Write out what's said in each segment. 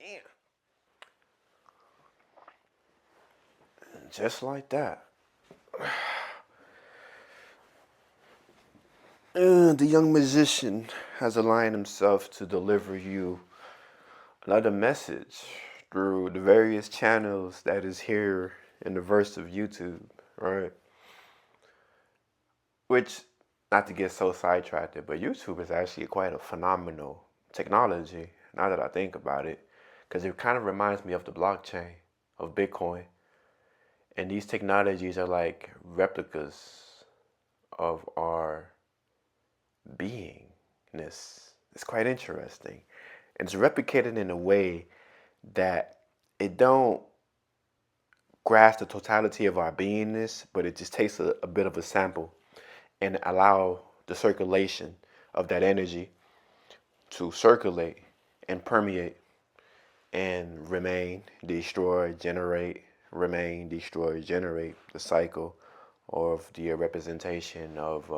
Yeah. Just like that. The young musician has aligned himself to deliver you another message through the various channels that is here in the verse of YouTube, right? Which, not to get so sidetracked, but YouTube is actually quite a phenomenal technology, now that I think about it, because it kind of reminds me of the blockchain, of Bitcoin. And these technologies are like replicas of our beingness. It's quite interesting. And it's replicated in a way that it don't grasp the totality of our beingness, but it just takes a bit of a sample and allow the circulation of that energy to circulate and permeate and remain, destroy, generate, remain, destroy, generate, the cycle of the representation of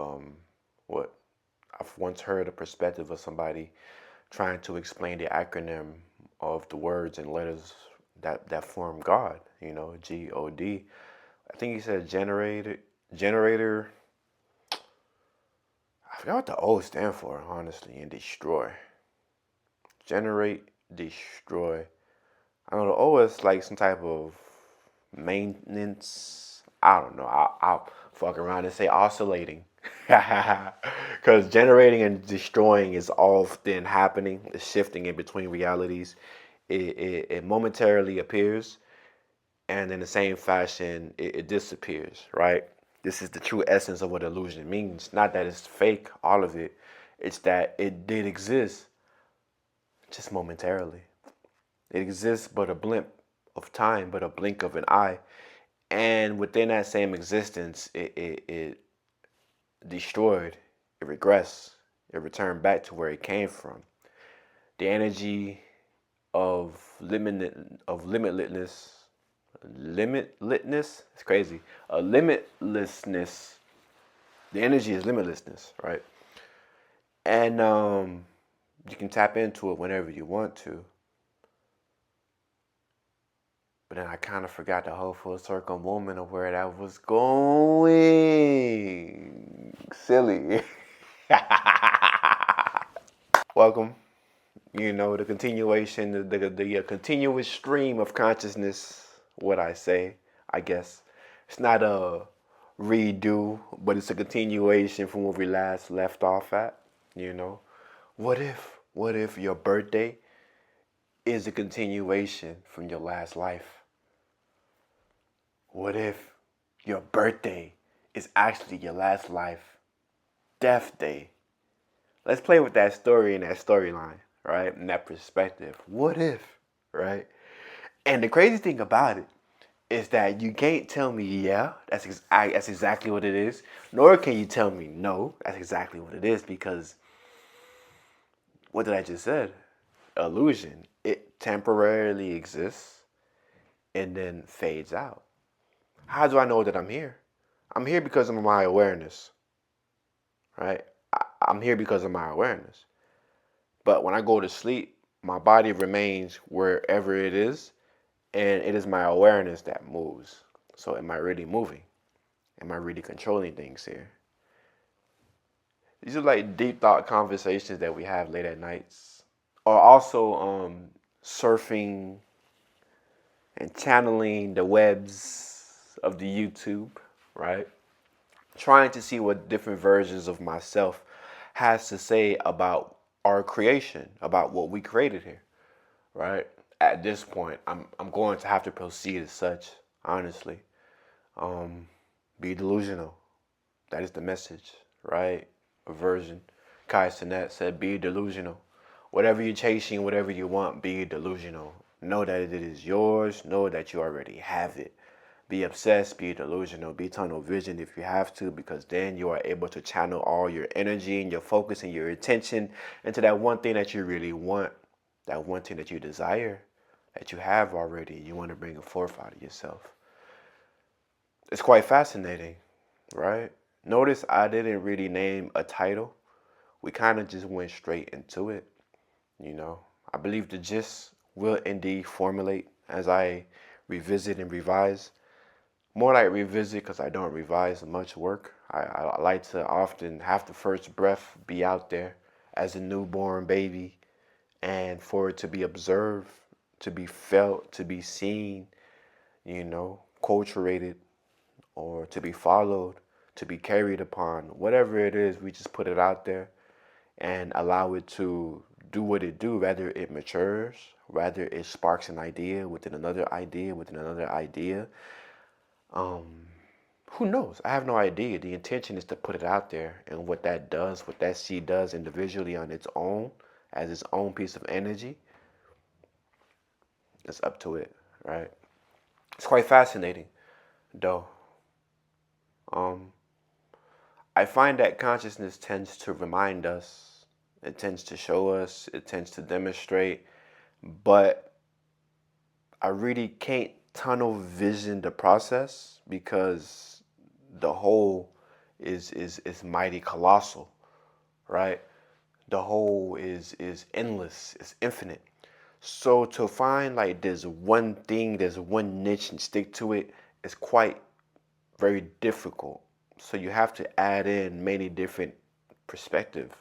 what I've once heard a perspective of somebody trying to explain the acronym of the words and letters that form God, God. I think he said generator. I forgot what the O stand for, honestly, and destroy. Generate, destroy. I don't know. The O is like some type of maintenance. I don't know. I'll fuck around and say oscillating. Because generating and destroying is often happening. It's shifting in between realities. It momentarily appears, and in the same fashion, it disappears, right? This is the true essence of what illusion means. Not that it's fake, all of it. It's that it did exist, just momentarily. It exists but a blimp of time, but a blink of an eye. And within that same existence, it destroyed, it regressed, it returned back to where it came from. The energy of limitlessness, it's crazy. Limitlessness. The energy is limitlessness, right? And you can tap into it whenever you want to. But then I kind of forgot the whole full circle moment of where that was going. Silly. Welcome. The continuation, the continuous stream of consciousness. What I say, I guess it's not a redo, but it's a continuation from where we last left off at. You know, what if your birthday is a continuation from your last life? What if your birthday is actually your last life, death day? Let's play with that story and that storyline, right? And that perspective. What if, right? And the crazy thing about it is that you can't tell me, yeah, that's exactly what it is, nor can you tell me, no, that's exactly what it is, because what did I just said? Illusion. It temporarily exists and then fades out. How do I know that I'm here? I'm here because of my awareness, right? I'm here because of my awareness. But when I go to sleep, my body remains wherever it is, and it is my awareness that moves. So, am I really moving? Am I really controlling things here? These are like deep thought conversations that we have late at nights, or also surfing and channeling the webs of the YouTube, right? Trying to see what different versions of myself has to say about our creation, about what we created here, right? At this point, I'm going to have to proceed as such, honestly. Be delusional. That is the message, right? A version. Kai Cenat said, be delusional. Whatever you're chasing, whatever you want, be delusional. Know that it is yours. Know that you already have it. Be obsessed, be delusional, be tunnel vision if you have to, because then you are able to channel all your energy and your focus and your attention into that one thing that you really want, that one thing that you desire, that you have already. You want to bring it forth out of yourself. It's quite fascinating, right? Notice I didn't really name a title. We kind of just went straight into it, you know. I believe the gist will indeed formulate as I revisit and revise. More like revisit because I don't revise much work. I like to often have the first breath be out there as a newborn baby and for it to be observed, to be felt, to be seen, culturated or to be followed, to be carried upon. Whatever it is, we just put it out there and allow it to do what it do, whether it matures, whether it sparks an idea within another idea within another idea. Who knows? I have no idea. The intention is to put it out there, and what that does, what that seed does individually on its own, as its own piece of energy, it's up to it, right? It's quite fascinating, though. Um, I find that consciousness tends to remind us, it tends to show us, it tends to demonstrate, but I really can't tunnel vision the process because the whole is mighty colossal, right? The whole is endless, it's infinite. So to find like there's one thing, there's one niche and stick to it is quite very difficult. So you have to add in many different perspectives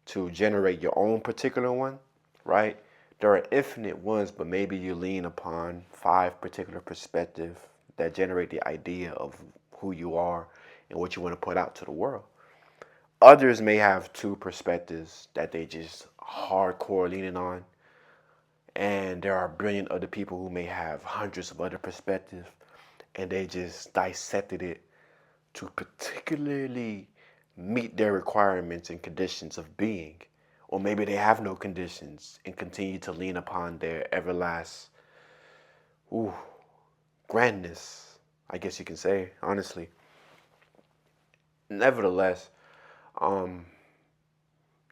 to generate your own particular one, right? There are infinite ones, but maybe you lean upon 5 particular perspectives that generate the idea of who you are and what you want to put out to the world. Others may have 2 perspectives that they just hardcore leaning on, and there are brilliant other people who may have hundreds of other perspectives, and they just dissected it to particularly meet their requirements and conditions of being. Or maybe they have no conditions and continue to lean upon their everlasting grandness, I guess you can say, honestly. Nevertheless, um,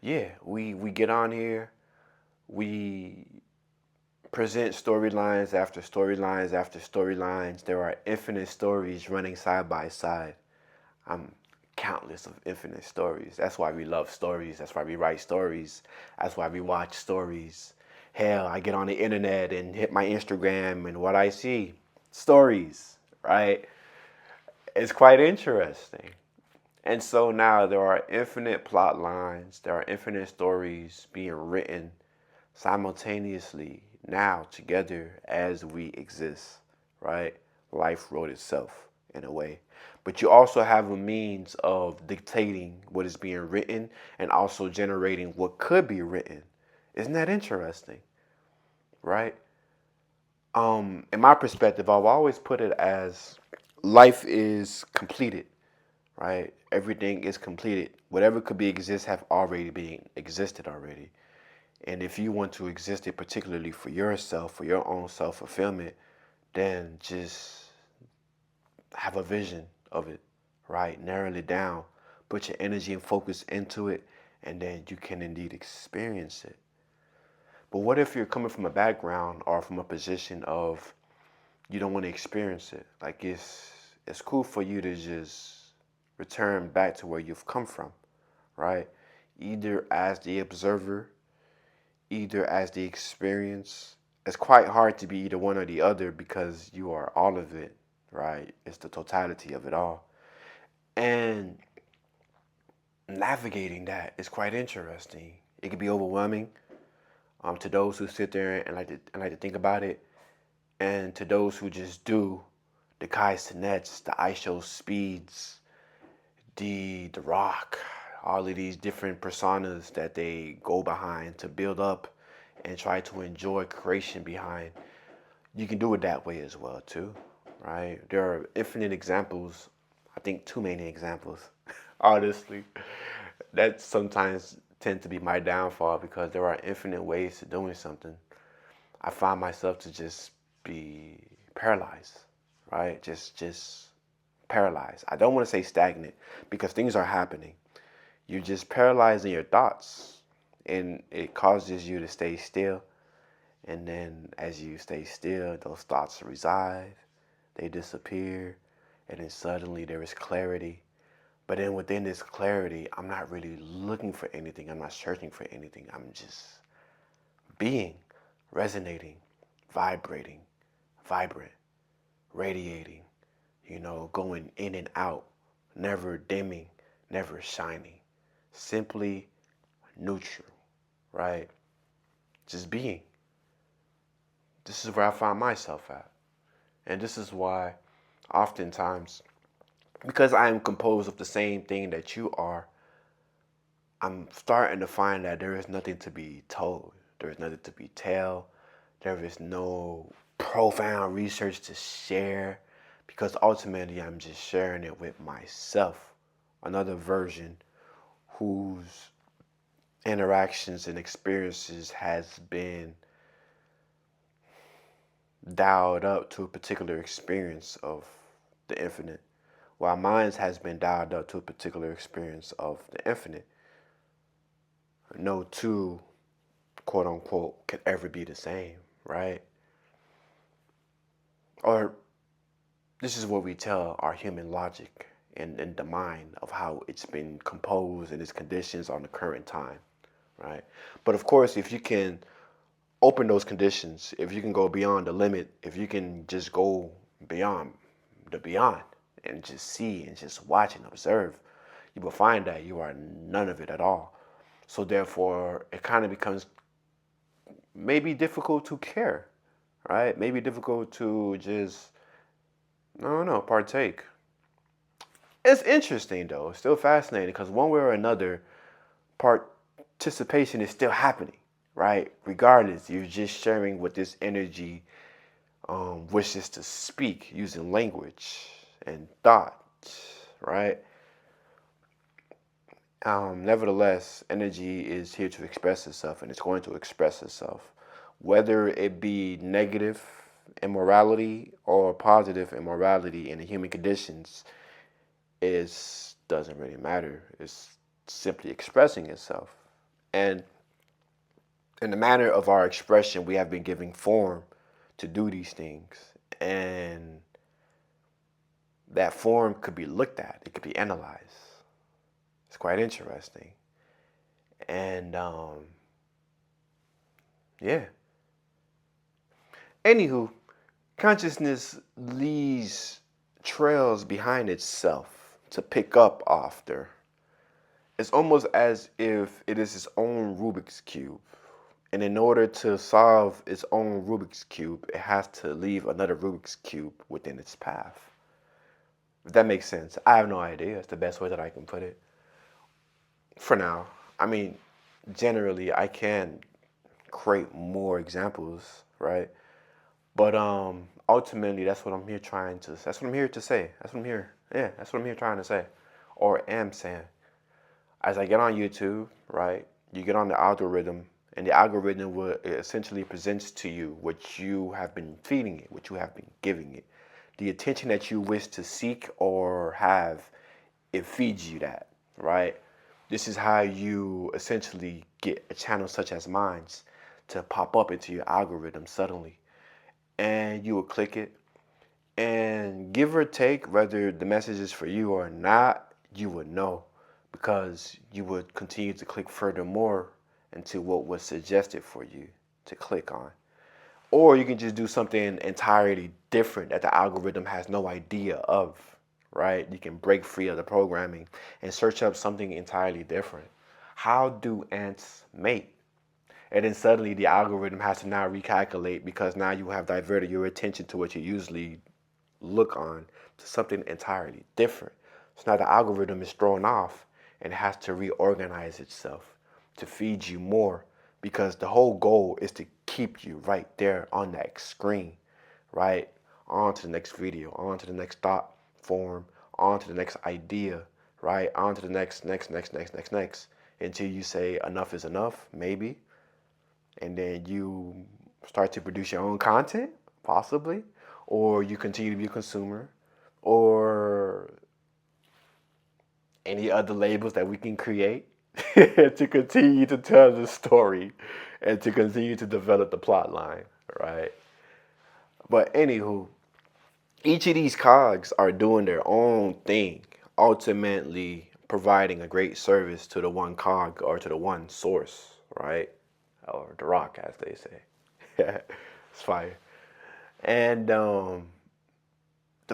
yeah, we get on here, we present storylines after storylines after storylines. There are infinite stories running side by side. Countless of infinite stories. That's why we love stories. That's why we write stories. That's why we watch stories. Hell, I get on the internet and hit my Instagram and what I see, stories, right? It's quite interesting. And so now there are infinite plot lines, there are infinite stories being written simultaneously now together as we exist, right? Life wrote itself in a way. But you also have a means of dictating what is being written and also generating what could be written. Isn't that interesting? Right? In my perspective, I've always put it as life is completed, right? Everything is completed. Whatever could be exist have already been existed already. And if you want to exist it particularly for yourself, for your own self-fulfillment, then just have a vision of it, right? Narrow it down, put your energy and focus into it, and then you can indeed experience it. But what if you're coming from a background or from a position of you don't want to experience it? Like it's cool for you to just return back to where you've come from, right? Either as the observer, either as the experience. It's quite hard to be either one or the other because you are all of it, right? It's the totality of it all. And navigating that is quite interesting. It can be overwhelming to those who sit there and like to think about it, and to those who just do the Kai's to Nets, the ISO speeds, the rock, all of these different personas that they go behind to build up and try to enjoy creation behind. You can do it that way as well too, right? There are infinite examples. I think too many examples, honestly. That sometimes tend to be my downfall because there are infinite ways to doing something. I find myself to just be paralyzed, right? Just paralyzed. I don't want to say stagnant because things are happening. You're just paralyzed in your thoughts, and it causes you to stay still. And then as you stay still, those thoughts reside, they disappear, and then suddenly there is clarity. But then within this clarity, I'm not really looking for anything. I'm not searching for anything. I'm just being, resonating, vibrating, vibrant, radiating, going in and out, never dimming, never shining, simply neutral, right? Just being. This is where I find myself at. And this is why oftentimes, because I am composed of the same thing that you are, I'm starting to find that there is nothing to be told. There is nothing to be tell. There is no profound research to share because ultimately I'm just sharing it with myself. Another version whose interactions and experiences has been dialed up to a particular experience of the infinite, while mine has been dialed up to a particular experience of the infinite. No two, quote unquote, can ever be the same, right? Or this is what we tell our human logic and the mind of how it's been composed and its conditions on the current time, right? But of course, if you can open those conditions, if you can go beyond the limit, if you can just go beyond the beyond and just see and just watch and observe, you will find that you are none of it at all. So therefore, it kind of becomes maybe difficult to care, right? Maybe difficult to just, I don't know, partake. It's interesting though. It's still fascinating because one way or another, participation is still happening, right? Regardless, you're just sharing what this energy wishes to speak using language and thought, right? Nevertheless, energy is here to express itself and it's going to express itself. Whether it be negative immorality or positive immorality in the human conditions is doesn't really matter. It's simply expressing itself. And in the manner of our expression, we have been giving form to do these things. And that form could be looked at, it could be analyzed. It's quite interesting. And yeah. Anywho, consciousness leaves trails behind itself to pick up after. It's almost as if it is its own Rubik's Cube. And in order to solve its own Rubik's Cube, it has to leave another Rubik's Cube within its path. If that makes sense. I have no idea. It's the best way that I can put it. For now. I mean, generally, I can create more examples, right? But ultimately, that's what I'm here trying to. That's what I'm here to say. That's what I'm here. Yeah, that's what I'm here trying to say, or am saying. As I get on YouTube, right? You get on the algorithm, and the algorithm will essentially presents to you what you have been feeding it, what you have been giving it, the attention that you wish to seek or have. It feeds you that, right? This is how you essentially get a channel such as mine's to pop up into your algorithm suddenly. And you will click it. And give or take, whether the message is for you or not, you would know because you would continue to click furthermore into what was suggested for you to click on. Or you can just do something entirely different that the algorithm has no idea of, right? You can break free of the programming and search up something entirely different. How do ants mate? And then suddenly the algorithm has to now recalculate because now you have diverted your attention to what you usually look on to something entirely different. So now the algorithm is thrown off and has to reorganize itself to feed you more because the whole goal is to keep you right there on that screen, right? On to the next video, on to the next thought form, on to the next idea, right? On to the next, until you say enough is enough, maybe. And then you start to produce your own content, possibly, or you continue to be a consumer, or any other labels that we can create to continue to tell the story and to continue to develop the plot line, right? But anywho, each of these cogs are doing their own thing, ultimately providing a great service to the one cog or to the one source, right? or The Rock, as they say. It's fire. And the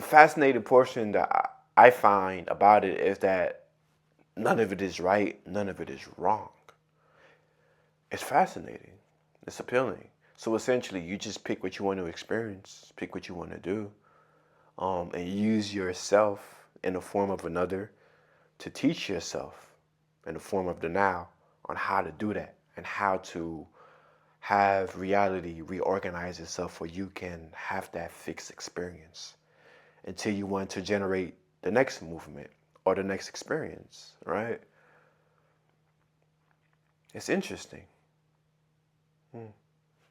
fascinating portion that I find about it is that none of it is right, none of it is wrong. It's fascinating. It's appealing. So essentially, you just pick what you want to experience, pick what you want to do, and use yourself in the form of another to teach yourself in the form of the now on how to do that and how to have reality reorganize itself where you can have that fixed experience until you want to generate the next movement or the next experience, right? It's interesting.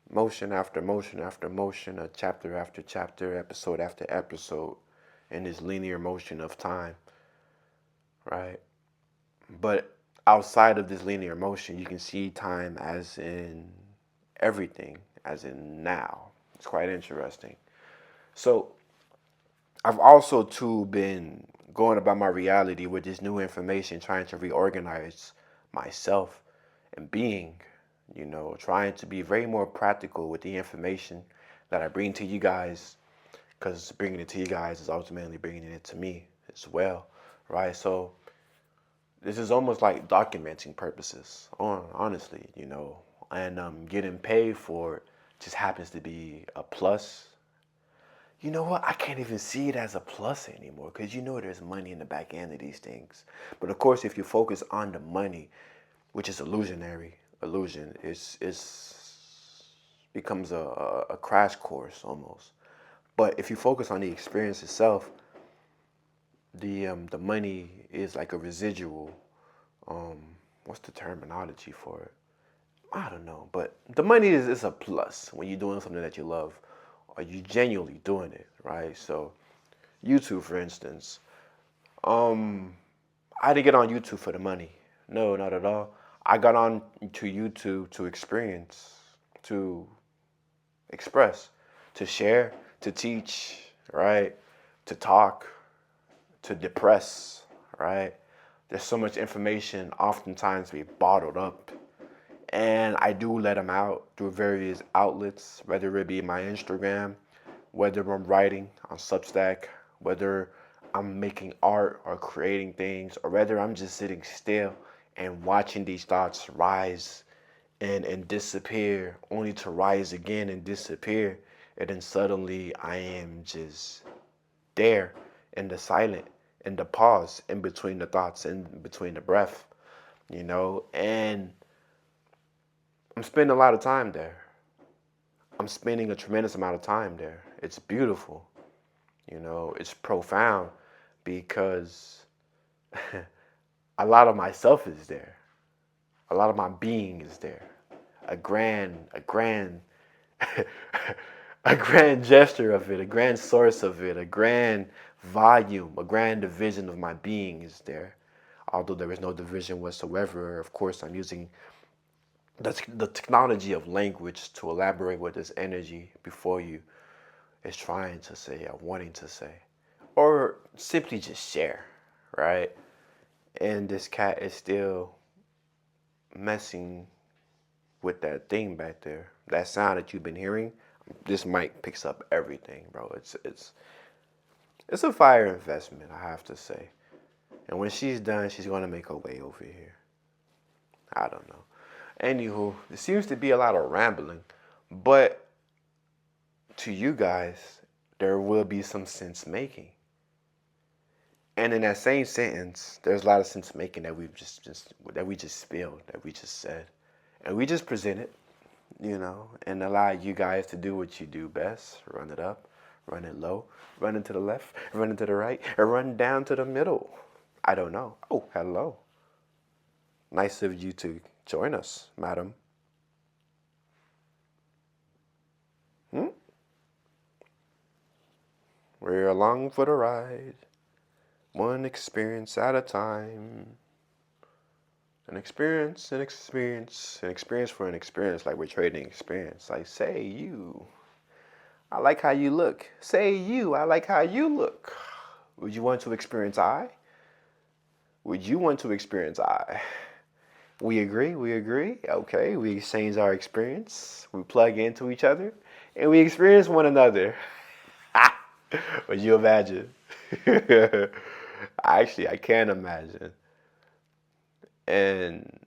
Motion after motion after motion, a chapter after chapter, episode after episode, in this linear motion of time, right? But outside of this linear motion, you can see time as in everything, as in now. It's quite interesting. So I've also too been going about my reality with this new information, trying to reorganize myself and being, trying to be very more practical with the information that I bring to you guys, because bringing it to you guys is ultimately bringing it to me as well, right? So this is almost like documenting purposes, honestly, and getting paid for it just happens to be a plus. You know what? I can't even see it as a plus anymore because there's money in the back end of these things. But of course, if you focus on the money, which is illusion, is becomes a crash course almost. But if you focus on the experience itself, the money is like a residual. Um, what's the terminology for it? I don't know, but the money is a plus when you're doing something that you love, or you genuinely doing it, right? So, YouTube, for instance, um, I didn't get on YouTube for the money. No, not at all. I got on to YouTube to experience, to express, to share, to teach, right? To talk, to depress, right? There's so much information oftentimes be bottled up. And I do let them out through various outlets, whether it be my Instagram, whether I'm writing on Substack, whether I'm making art or creating things, or whether I'm just sitting still and watching these thoughts rise and disappear, only to rise again and disappear. And then suddenly I am just there in the silent, in the pause, in between the thoughts, in between the breath, and I'm spending a lot of time there. I'm spending a tremendous amount of time there. It's beautiful, it's profound because a lot of myself is there. A lot of my being is there. A grand, a grand gesture of it, a grand source of it, a grand volume, a grand division of my being is there. Although there is no division whatsoever, of course, I'm using the technology of language to elaborate what this energy before you is trying to say or wanting to say, or simply just share, right? And this cat is still messing with that thing back there. That sound that you've been hearing, this mic picks up everything, bro. It's a fire investment, I have to say. And when she's done, she's gonna make her way over here. I don't know. Anywho, there seems to be a lot of rambling, but to you guys, there will be some sense making. And in that same sentence, there's a lot of sense making that we just spilled, that we just said, and we just presented, and allow you guys to do what you do best: run it up, run it low, run it to the left, run it to the right, or run down to the middle. I don't know. Oh, hello. Nice of you to join us, madam. We're along for the ride, one experience at a time. An experience, an experience, an experience for an experience, like we're trading experience. Like, say you, I like how you look. Say you, I like how you look. Would you want to experience I? Would you want to experience I? We agree, we agree. Okay, we exchange our experience, we plug into each other, and we experience one another. Would you imagine? Actually, I can imagine. And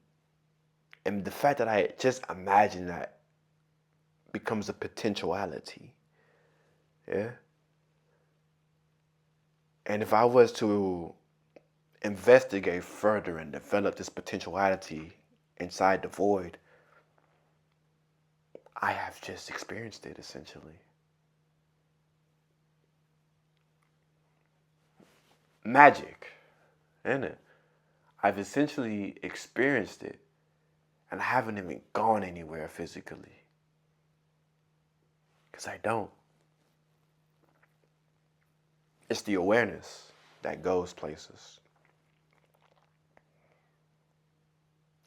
and the fact that I just imagine that becomes a potentiality. Yeah. And if I was to investigate further and develop this potentiality inside the void, I have just experienced it essentially. Magic, isn't it? I've essentially experienced it and I haven't even gone anywhere physically because I don't. It's the awareness that goes places.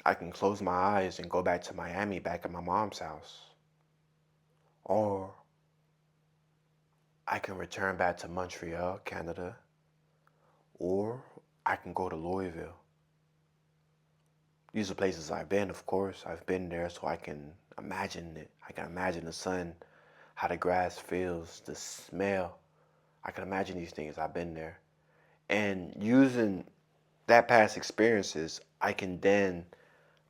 I can close my eyes and go back to Miami, back at my mom's house. Or I can return back to Montreal, Canada. Or I can go to Louisville. These are places I've been, of course. I've been there so I can imagine it. I can imagine the sun, how the grass feels, the smell. I can imagine these things. I've been there. And using that past experiences, I can then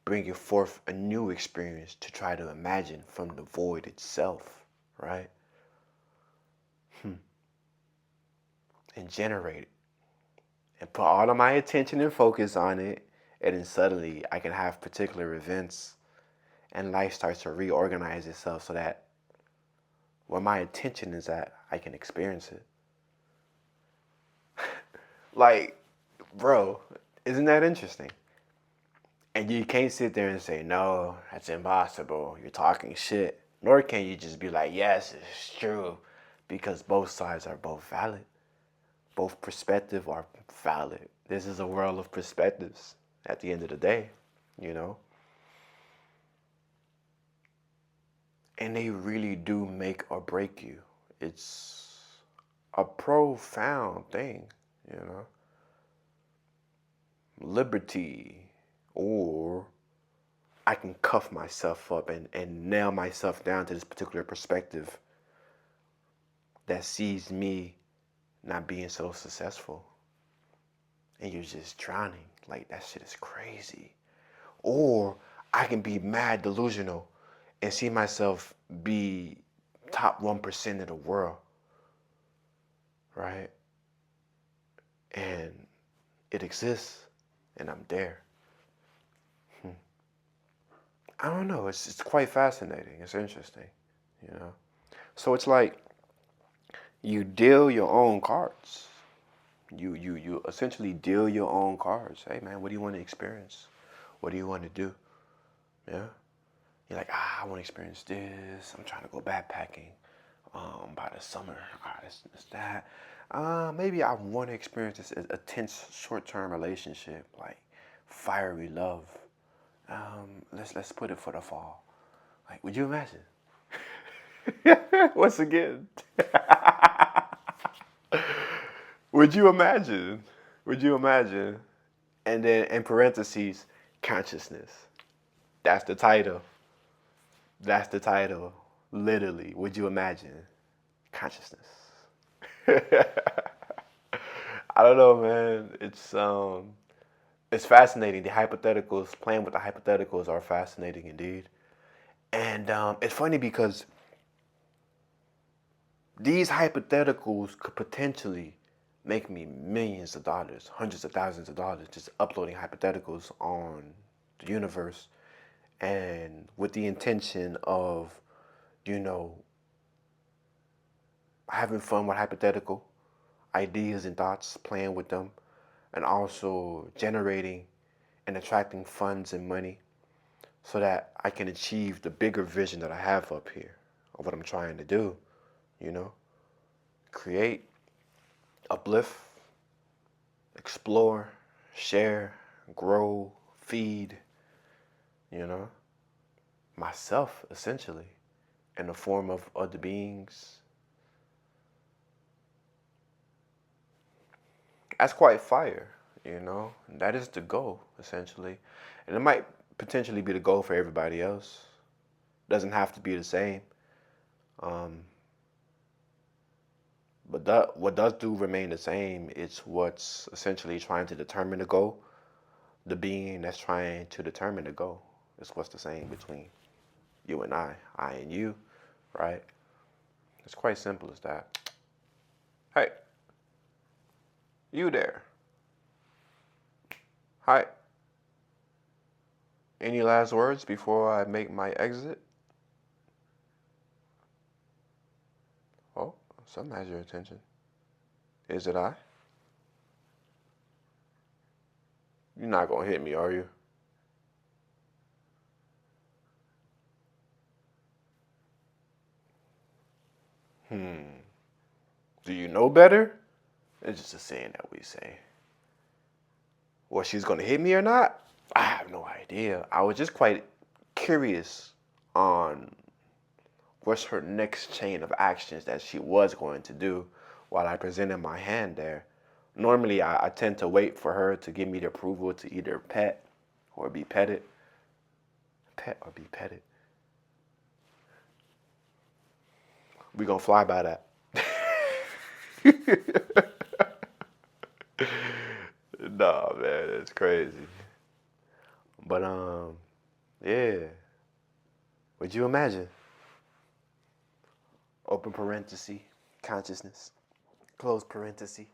bring forth a new experience to try to imagine from the void itself, right? And generate it. And put all of my attention and focus on it. And then suddenly I can have particular events and life starts to reorganize itself so that where my attention is at, I can experience it. Like, bro, isn't that interesting? And you can't sit there and say, no, that's impossible. You're talking shit. Nor can you just be like, yes, it's true. Because both sides are both valid. Both perspectives are valid. This is a world of perspectives at the end of the day, you know? And they really do make or break you. It's a profound thing, you know? Liberty, or I can cuff myself up and nail myself down to this particular perspective that sees me not being so successful. And you're just drowning. Like, that shit is crazy. Or I can be mad delusional and see myself be top 1% of the world, right? And it exists and I'm there. I don't know. It's quite fascinating. It's interesting, you know? So it's like you deal your own cards. You essentially deal your own cards. Hey man, what do you want to experience? What do you want to do? Yeah. You're like, I want to experience this. I'm trying to go backpacking by the summer. This that. Maybe I want to experience this a tense short-term relationship, like fiery love. Let's put it for the fall. Like, would you imagine? Once again, would you imagine? Would you imagine? And then in parentheses, consciousness. That's the title. That's the title. Literally, would you imagine? Consciousness. I don't know, man. It's fascinating. The hypotheticals, playing with the hypotheticals, are fascinating indeed. And it's funny because these hypotheticals could potentially make me millions of dollars, hundreds of thousands of dollars, just uploading hypotheticals on the universe, and with the intention of, you know, having fun with hypothetical ideas and thoughts, playing with them, and also generating and attracting funds and money so that I can achieve the bigger vision that I have up here of what I'm trying to do, you know? Create, uplift, explore, share, grow, feed, you know? Myself, essentially, in the form of other beings. That's quite fire, you know? That is the goal, essentially. And it might potentially be the goal for everybody else. Doesn't have to be the same. Um, but what does do remain the same, it's what's essentially trying to determine the goal. The being that's trying to determine the goal is what's the same between you and I and you, right? It's quite simple as that. Hey, you there. Hi. Any last words before I make my exit? Oh, something has your attention. Is it I? You're not gonna hit me, are you? Do you know better? It's just a saying that we say. Well, she's gonna hit me or not? I have no idea. I was just quite curious on what's her next chain of actions that she was going to do while I presented my hand there. Normally, I tend to wait for her to give me the approval to either pet or be petted. Pet or be petted. We gonna fly by that. Nah, man, it's crazy. But yeah. Would you imagine? Open parenthesis, consciousness. Close parenthesis.